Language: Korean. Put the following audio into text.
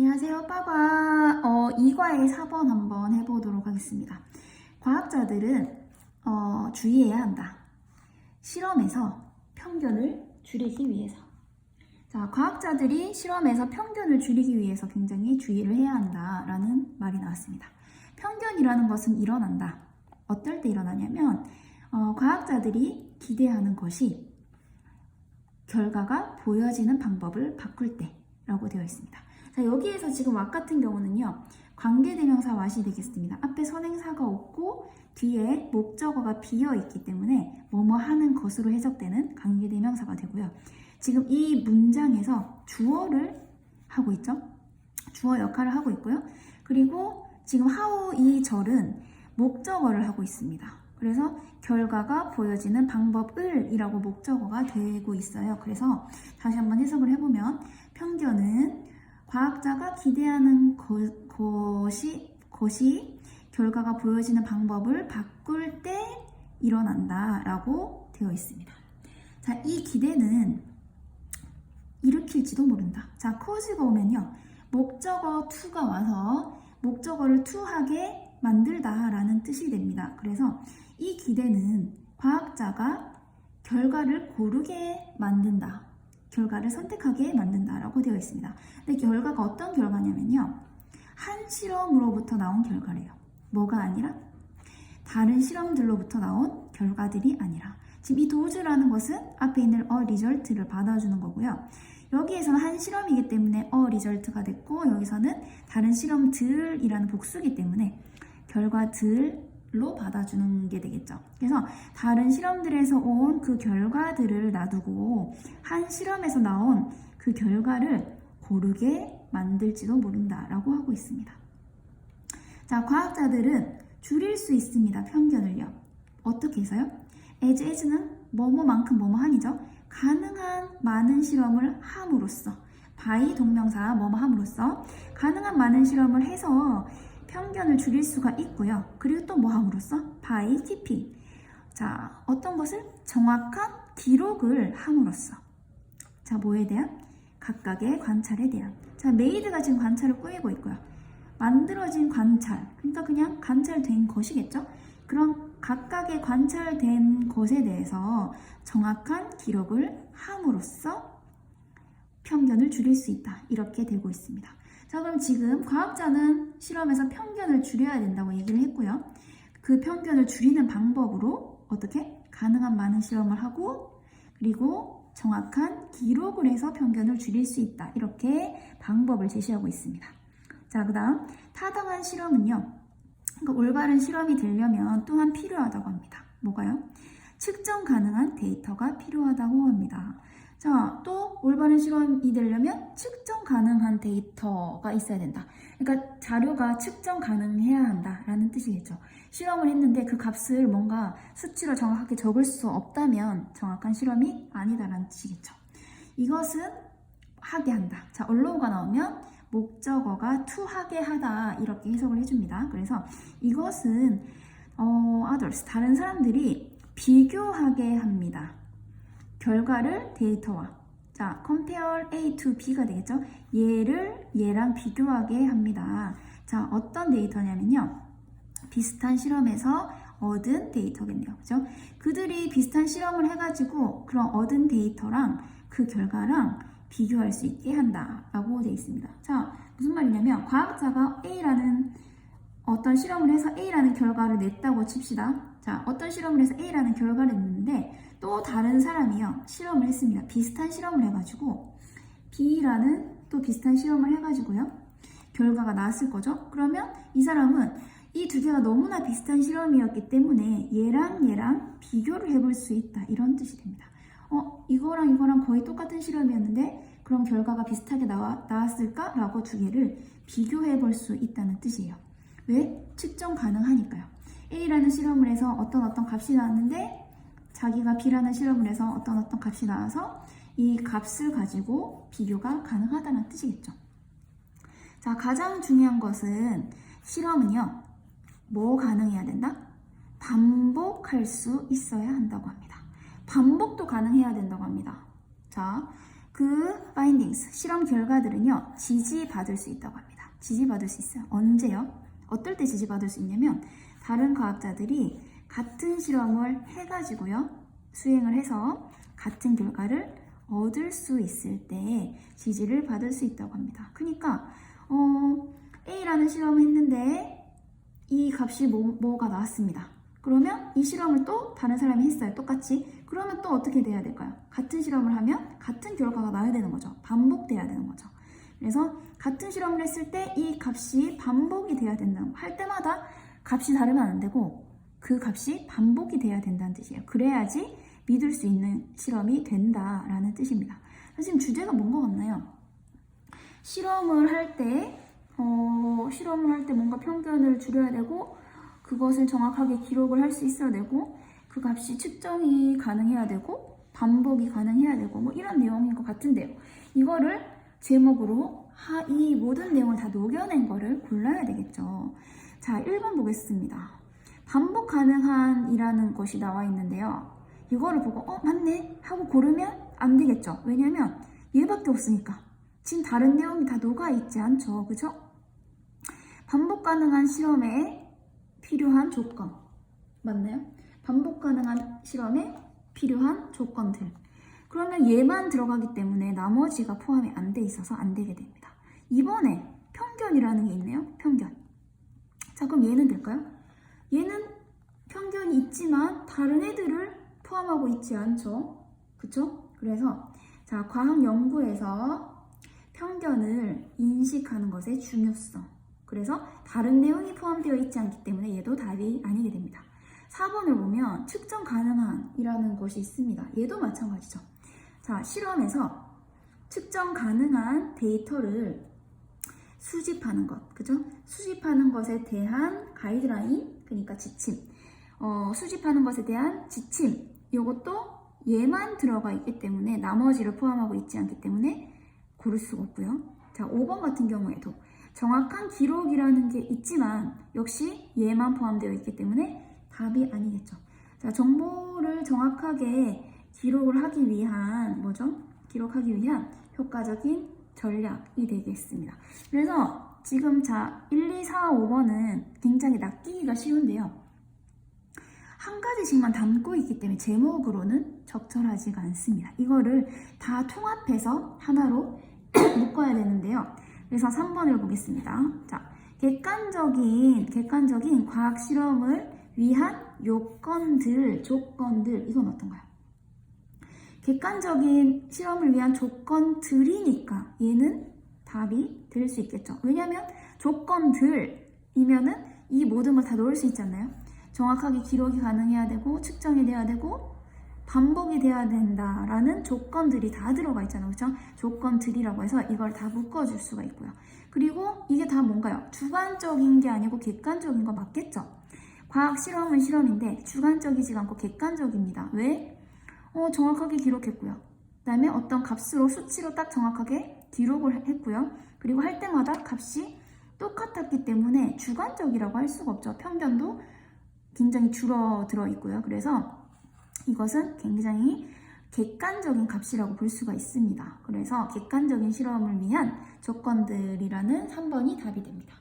안녕하세요, 빠바. 이과의 4번 한번 해보도록 하겠습니다. 과학자들은 주의해야 한다. 실험에서 편견을 줄이기 위해서. 자, 과학자들이 실험에서 편견을 줄이기 위해서 굉장히 주의를 해야 한다라는 말이 나왔습니다. 편견이라는 것은 일어난다. 어떨 때 일어나냐면 과학자들이 기대하는 것이 결과가 보여지는 방법을 바꿀 때라고 되어 있습니다. 자, 여기에서 지금 what 같은 경우는요, 관계대명사 what이 되겠습니다. 앞에 선행사가 없고 뒤에 목적어가 비어 있기 때문에 뭐뭐 하는 것으로 해석되는 관계대명사가 되고요. 지금 이 문장에서 주어를 하고 있죠. 주어 역할을 하고 있고요. 그리고 지금 how 이 절은 목적어를 하고 있습니다. 그래서 결과가 보여지는 방법을 이라고 목적어가 되고 있어요. 그래서 다시 한번 해석을 해보면 편견은 과학자가 기대하는 것이 결과가 보여지는 방법을 바꿀 때 일어난다 라고 되어 있습니다. 자, 이 기대는 일으킬지도 모른다. 자, cause가 오면요, 목적어 to가 와서 목적어를 to하게 만들다 라는 뜻이 됩니다. 그래서 이 기대는 과학자가 결과를 고르게 만든다, 결과를 선택하게 만든다라고 되어 있습니다. 근데 결과가 어떤 결과냐면요, 한 실험으로부터 나온 결과래요. 뭐가 아니라 다른 실험들로부터 나온 결과들이 아니라. 지금 이 도즈라는 것은 앞에 있는 result를 받아주는 거고요. 여기에서는 한 실험이기 때문에 result가 됐고, 여기서는 다른 실험들이라는 복수이기 때문에 결과들로 받아주는 게 되겠죠. 그래서 다른 실험들에서 온 그 결과들을 놔두고 한 실험에서 나온 그 결과를 고르게 만들지도 모른다라고 하고 있습니다. 자, 과학자들은 줄일 수 있습니다. 편견을요. 어떻게 해서요? as는 뭐뭐만큼 뭐뭐한이죠. 가능한 많은 실험을 함으로써, by 동명사 뭐뭐함으로써 가능한 많은 실험을 해서 편견을 줄일 수가 있고요. 그리고 또 뭐 함으로써? by keeping. 자, 어떤 것을? 정확한 기록을 함으로써. 자, 뭐에 대한? 각각의 관찰에 대한. 자, 메이드가 지금 관찰을 꾸미고 있고요. 만들어진 관찰, 그러니까 그냥 관찰된 것이겠죠? 그런 각각의 관찰된 것에 대해서 정확한 기록을 함으로써 편견을 줄일 수 있다. 이렇게 되고 있습니다. 자, 그럼 지금 과학자는 실험에서 편견을 줄여야 된다고 얘기를 했고요. 그 편견을 줄이는 방법으로 어떻게? 가능한 많은 실험을 하고, 그리고 정확한 기록을 해서 편견을 줄일 수 있다. 이렇게 방법을 제시하고 있습니다. 자, 그 다음 타당한 실험은요, 그러니까 올바른 실험이 되려면 또한 필요하다고 합니다. 뭐가요? 측정 가능한 데이터가 필요하다고 합니다. 자, 또 올바른 실험이 되려면 측정 가능한 데이터가 있어야 된다. 그러니까 자료가 측정 가능해야 한다라는 뜻이겠죠. 실험을 했는데 그 값을 뭔가 수치로 정확하게 적을 수 없다면 정확한 실험이 아니다라는 뜻이겠죠. 이것은 하게 한다. 자, allow가 나오면 목적어가 to 하게 하다 이렇게 해석을 해줍니다. 그래서 이것은 others, 다른 사람들이 비교하게 합니다. 결과를 데이터와, 자, compare A to B가 되겠죠. 얘를 얘랑 비교하게 합니다. 자, 어떤 데이터냐면요, 비슷한 실험에서 얻은 데이터겠네요. 그죠? 그들이 비슷한 실험을 해가지고 그런 얻은 데이터랑 그 결과랑 비교할 수 있게 한다라고 되어 있습니다. 자, 무슨 말이냐면 과학자가 A라는 어떤 실험을 해서 A라는 결과를 냈다고 칩시다. 자, 어떤 실험을 해서 A라는 결과를 냈는데 또 다른 사람이요, 실험을 했습니다. 비슷한 실험을 해가지고 B라는 또 비슷한 실험을 해가지고요, 결과가 나왔을 거죠. 그러면 이 사람은 이 두 개가 너무나 비슷한 실험이었기 때문에 얘랑 비교를 해볼 수 있다, 이런 뜻이 됩니다. 이거랑 이거랑 거의 똑같은 실험이었는데 그럼 결과가 비슷하게 나왔을까? 라고 두 개를 비교해 볼 수 있다는 뜻이에요. 왜? 측정 가능하니까요. A라는 실험을 해서 어떤 값이 나왔는데 자기가 B라는 실험을 해서 어떤 값이 나와서 이 값을 가지고 비교가 가능하다는 뜻이겠죠. 자, 가장 중요한 것은 실험은요, 뭐 가능해야 된다? 반복할 수 있어야 한다고 합니다. 반복도 가능해야 된다고 합니다. 자, 그 findings, 실험 결과들은요, 지지받을 수 있다고 합니다. 지지받을 수 있어요. 언제요? 어떨 때 지지받을 수 있냐면, 다른 과학자들이 같은 실험을 해가지고요, 수행을 해서 같은 결과를 얻을 수 있을 때 지지를 받을 수 있다고 합니다. 그러니까 A라는 실험을 했는데 이 값이 뭐가 나왔습니다. 그러면 이 실험을 또 다른 사람이 했어요. 똑같이. 그러면 또 어떻게 돼야 될까요? 같은 실험을 하면 같은 결과가 나와야 되는 거죠. 반복돼야 되는 거죠. 그래서 같은 실험을 했을 때 이 값이 반복이 돼야 된다는 거. 할 때마다 값이 다르면 안 되고 그 값이 반복이 돼야 된다는 뜻이에요. 그래야지 믿을 수 있는 실험이 된다라는 뜻입니다. 선생님, 주제가 뭔 것 같나요? 실험을 할 때 뭔가 편견을 줄여야 되고 그것을 정확하게 기록을 할 수 있어야 되고 그 값이 측정이 가능해야 되고 반복이 가능해야 되고 뭐 이런 내용인 것 같은데요. 이거를 제목으로 이 모든 내용을 다 녹여낸 거를 골라야 되겠죠. 자, 1번 보겠습니다. 반복 가능한 이라는 것이 나와 있는데요. 이거를 보고 맞네 하고 고르면 안 되겠죠. 왜냐면 얘밖에 없으니까. 지금 다른 내용이 다 녹아있지 않죠. 그죠? 반복 가능한 실험에 필요한 조건. 맞나요? 반복 가능한 실험에 필요한 조건들. 그러면 얘만 들어가기 때문에 나머지가 포함이 안 돼 있어서 안 되게 됩니다. 이번에 편견이라는 게 있네요. 편견. 자, 그럼 얘는 될까요? 얘는 편견이 있지만 다른 애들을 포함하고 있지 않죠. 그쵸? 그래서 자, 과학 연구에서 편견을 인식하는 것의 중요성. 그래서 다른 내용이 포함되어 있지 않기 때문에 얘도 답이 아니게 됩니다. 4번을 보면 측정 가능한 이라는 것이 있습니다. 얘도 마찬가지죠. 자, 실험에서 측정 가능한 데이터를 수집하는 것, 그죠? 수집하는 것에 대한 가이드라인, 그러니까 지침. 수집하는 것에 대한 지침. 이것도 얘만 들어가 있기 때문에 나머지를 포함하고 있지 않기 때문에 고를 수가 없고요. 자, 5번 같은 경우에도 정확한 기록이라는 게 있지만 역시 얘만 포함되어 있기 때문에 답이 아니겠죠. 자, 정보를 정확하게 기록을 하기 위한 기록하기 위한 효과적인 전략이 되겠습니다. 그래서 지금 1, 2, 4, 5번은 굉장히 낚이기가 쉬운데요. 한 가지씩만 담고 있기 때문에 제목으로는 적절하지가 않습니다. 이거를 다 통합해서 하나로 묶어야 되는데요. 그래서 3번을 보겠습니다. 자, 객관적인 과학 실험을 위한 요건들, 조건들, 이건 어떤가요? 객관적인 실험을 위한 조건들이니까 얘는 답이 될 수 있겠죠. 왜냐하면 조건들이면은 이 모든 걸 다 넣을 수 있잖아요. 정확하게 기록이 가능해야 되고 측정이 돼야 되고 반복이 돼야 된다라는 조건들이 다 들어가 있잖아요. 그렇죠? 조건들이라고 해서 이걸 다 묶어줄 수가 있고요. 그리고 이게 다 뭔가요? 주관적인 게 아니고 객관적인 거 맞겠죠? 과학 실험은 실험인데 주관적이지가 않고 객관적입니다. 왜? 정확하게 기록했고요. 그 다음에 어떤 값으로 수치로 딱 정확하게 기록을 했고요. 그리고 할 때마다 값이 똑같았기 때문에 주관적이라고 할 수가 없죠. 편견도 굉장히 줄어들어 있고요. 그래서 이것은 굉장히 객관적인 값이라고 볼 수가 있습니다. 그래서 객관적인 실험을 위한 조건들이라는 3번이 답이 됩니다.